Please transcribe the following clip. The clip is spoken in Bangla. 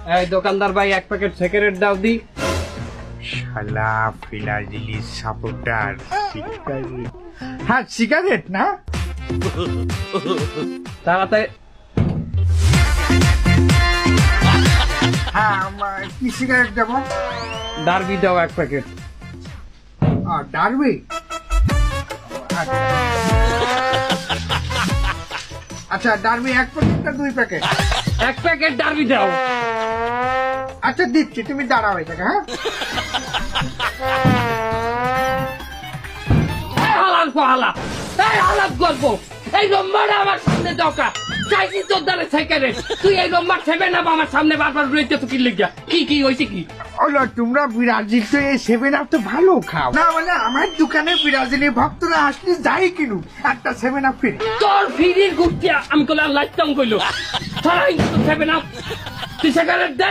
এই দোকানদার ভাই 1 প্যাকেট সিগারেট দাও দি। শালা ফিলাজিলি সাপোর্টার সিগারেট। হ্যাঁ সিগারেট না, তাড়াতাড়ি। হ্যাঁ কি সিগারেট দেবো? ডার্বি দাও 1 প্যাকেট। ডারবি, আচ্ছা ডারবি 1 প্যাকেট না 2 প্যাকেট? 1 প্যাকেট ডার্বি দাও। আচ্ছা দিচ্ছি, তুমি দাঁড়াও এটাকে। হ্যাঁ এই হালাল পাহালা, এই হালাল গল্প, এই নম্বর আমার সামনে দকা চাইছি তোর দ্বারা সিগারেট, তুই এই নম্বর ছেবে না আমার সামনে বারবার রইতে তো কি লিখা, কি হয়েছে কি? হলো তোমরা ব্রাজিল তো এই 7 আপ তো ভালো খাও না, মানে আমার দোকানে ব্রাজিলি ভক্তরা আসলে যাই কিনুক একটা 7 আপ ফ্রি। তোর ফিরির গুটিয়া আমি কইলাম লাইটটাম কইলো ছড়াই তো ছেবে না, তুই সিগারেট দে।